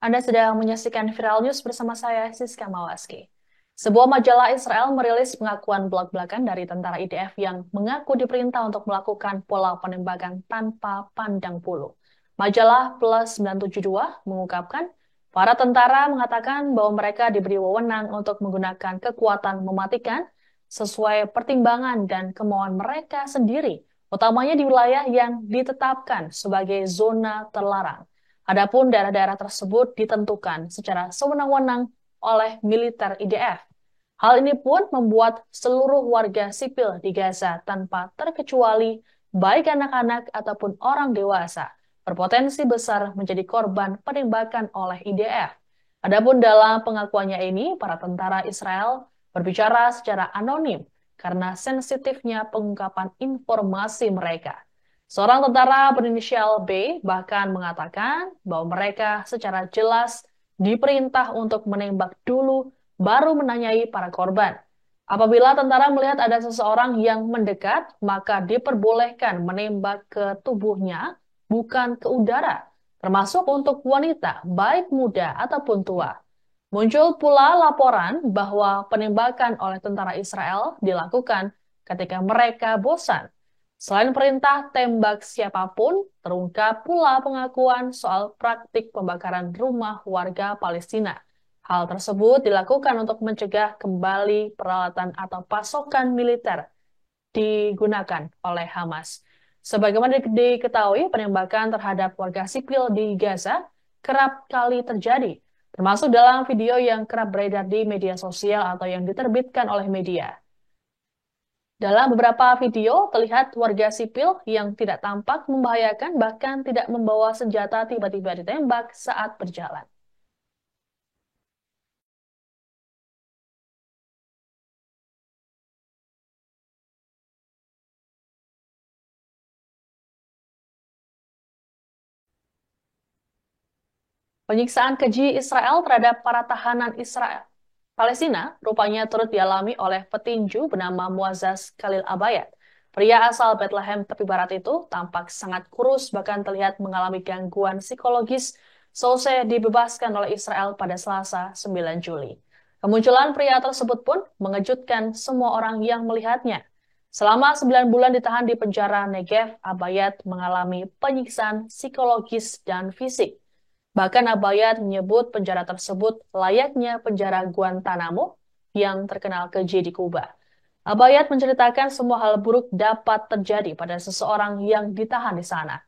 Anda sedang menyaksikan Viral News bersama saya, Siska Mawaski. Sebuah majalah Israel merilis pengakuan belak-belakan dari tentara IDF yang mengaku diperintah untuk melakukan pola penembakan tanpa pandang bulu. Majalah Plus 972 mengungkapkan, para tentara mengatakan bahwa mereka diberi wewenang untuk menggunakan kekuatan mematikan sesuai pertimbangan dan kemauan mereka sendiri, utamanya di wilayah yang ditetapkan sebagai zona terlarang. Adapun daerah-daerah tersebut ditentukan secara sewenang-wenang oleh militer IDF. Hal ini pun membuat seluruh warga sipil di Gaza tanpa terkecuali baik anak-anak ataupun orang dewasa berpotensi besar menjadi korban penembakan oleh IDF. Adapun dalam pengakuannya ini, para tentara Israel berbicara secara anonim karena sensitifnya pengungkapan informasi mereka. Seorang tentara berinisial B bahkan mengatakan bahwa mereka secara jelas diperintah untuk menembak dulu baru menanyai para korban. Apabila tentara melihat ada seseorang yang mendekat, maka diperbolehkan menembak ke tubuhnya, bukan ke udara, termasuk untuk wanita, baik muda ataupun tua. Muncul pula laporan bahwa penembakan oleh tentara Israel dilakukan ketika mereka bosan. Selain perintah tembak siapapun, terungkap pula pengakuan soal praktik pembakaran rumah warga Palestina. Hal tersebut dilakukan untuk mencegah kembali peralatan atau pasokan militer digunakan oleh Hamas. Sebagaimana diketahui, penembakan terhadap warga sipil di Gaza kerap kali terjadi, termasuk dalam video yang kerap beredar di media sosial atau yang diterbitkan oleh media. Dalam beberapa video, terlihat warga sipil yang tidak tampak membahayakan bahkan tidak membawa senjata tiba-tiba ditembak saat berjalan. Penyiksaan keji Israel terhadap para tahanan Israel Palestina rupanya turut dialami oleh petinju bernama Muazzaz Khalil Abayat. Pria asal Bethlehem tepi barat itu tampak sangat kurus bahkan terlihat mengalami gangguan psikologis selesai dibebaskan oleh Israel pada Selasa 9 Juli. Kemunculan pria tersebut pun mengejutkan semua orang yang melihatnya. Selama 9 bulan ditahan di penjara Negev, Abayat mengalami penyiksaan psikologis dan fisik. Bahkan Abayat menyebut penjara tersebut layaknya penjara Guantanamo yang terkenal keji di Kuba. Abayat menceritakan semua hal buruk dapat terjadi pada seseorang yang ditahan di sana.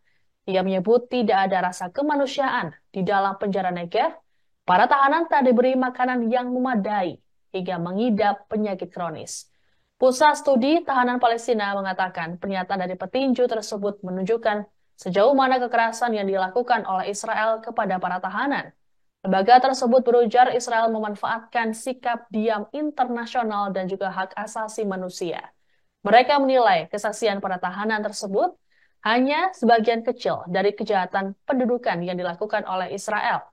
Ia menyebut tidak ada rasa kemanusiaan di dalam penjara Negev. Para tahanan tak diberi makanan yang memadai hingga mengidap penyakit kronis. Pusat Studi Tahanan Palestina mengatakan pernyataan dari petinju tersebut menunjukkan sejauh mana kekerasan yang dilakukan oleh Israel kepada para tahanan. Lembaga tersebut berujar Israel memanfaatkan sikap diam internasional dan juga hak asasi manusia. Mereka menilai kesaksian para tahanan tersebut hanya sebagian kecil dari kejahatan pendudukan yang dilakukan oleh Israel.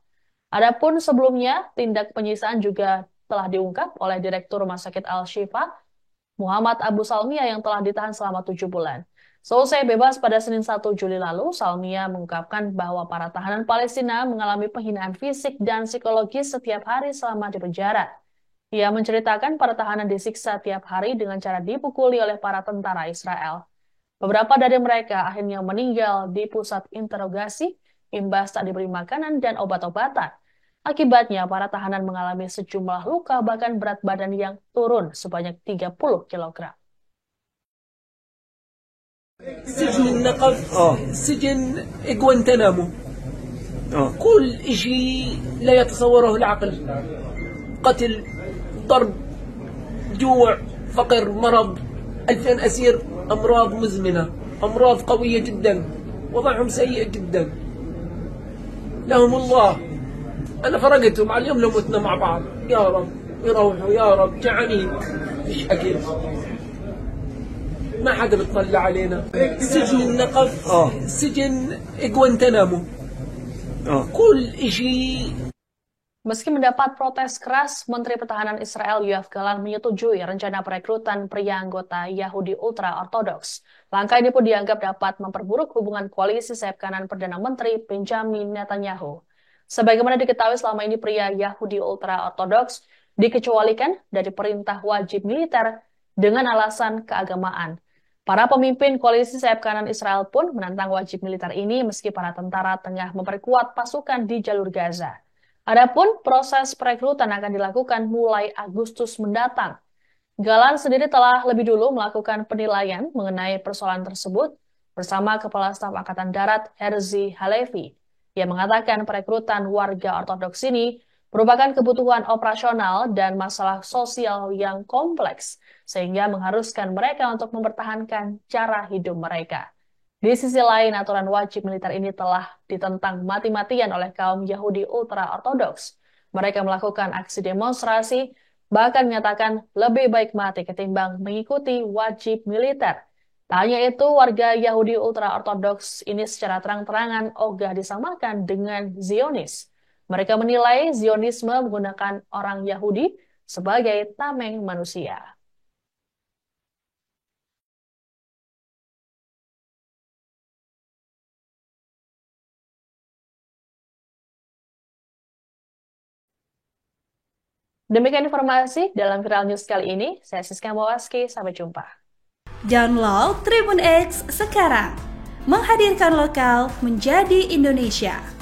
Adapun sebelumnya, tindak penyiksaan juga telah diungkap oleh Direktur Rumah Sakit Al-Shifa, Muhammad Abu Salmiya yang telah ditahan selama 7 bulan. Selesai bebas pada Senin 1 Juli lalu, Salmiya mengungkapkan bahwa para tahanan Palestina mengalami penghinaan fisik dan psikologis setiap hari selama di penjara. Ia menceritakan para tahanan disiksa tiap hari dengan cara dipukuli oleh para tentara Israel. Beberapa dari mereka akhirnya meninggal di pusat interogasi, imbas tak diberi makanan dan obat-obatan. Akibatnya, para tahanan mengalami sejumlah luka bahkan berat badan yang turun sebanyak 30 kilogram. سجن النقب سجن غوانتنامو كل شيء لا يتصوره العقل قتل ضرب جوع فقر مرض 2000 أسير أمراض مزمنة أمراض قوية جدا وضعهم سيء جدا لهم الله أنا فرقتهم على اليوم لو متنا مع بعض يا رب يروحوا يا رب جعانين مش أكل ما حدا بيطلع علينا سجن النقب سجن غوانتنامو كل شيء. Meski mendapat protes keras, Menteri Pertahanan Israel Yoav Gallant menyetujui rencana perekrutan pria anggota Yahudi ultra-ortodoks. Langkah ini pun dianggap dapat memperburuk hubungan koalisi sayap kanan Perdana Menteri Benjamin Netanyahu. Sebagaimana diketahui selama ini pria Yahudi ultra-ortodoks dikecualikan dari perintah wajib militer dengan alasan keagamaan. Para pemimpin koalisi sayap kanan Israel pun menantang wajib militer ini meski para tentara tengah memperkuat pasukan di jalur Gaza. Adapun proses perekrutan akan dilakukan mulai Agustus mendatang. Galan sendiri telah lebih dulu melakukan penilaian mengenai persoalan tersebut bersama Kepala Staf Angkatan Darat Herzi Halevi. Ia mengatakan perekrutan warga ortodoks ini merupakan kebutuhan operasional dan masalah sosial yang kompleks, sehingga mengharuskan mereka untuk mempertahankan cara hidup mereka. Di sisi lain, aturan wajib militer ini telah ditentang mati-matian oleh kaum Yahudi ultra-ortodoks. Mereka melakukan aksi demonstrasi, bahkan menyatakan lebih baik mati ketimbang mengikuti wajib militer. Tak hanya itu, warga Yahudi ultra-ortodoks ini secara terang-terangan ogah disamakan dengan Zionis. Mereka menilai Zionisme menggunakan orang Yahudi sebagai tameng manusia. Demikian informasi dalam Viral News kali ini. Saya Siska Mawaski, sampai jumpa. Download Tribun X sekarang, menghadirkan lokal menjadi Indonesia.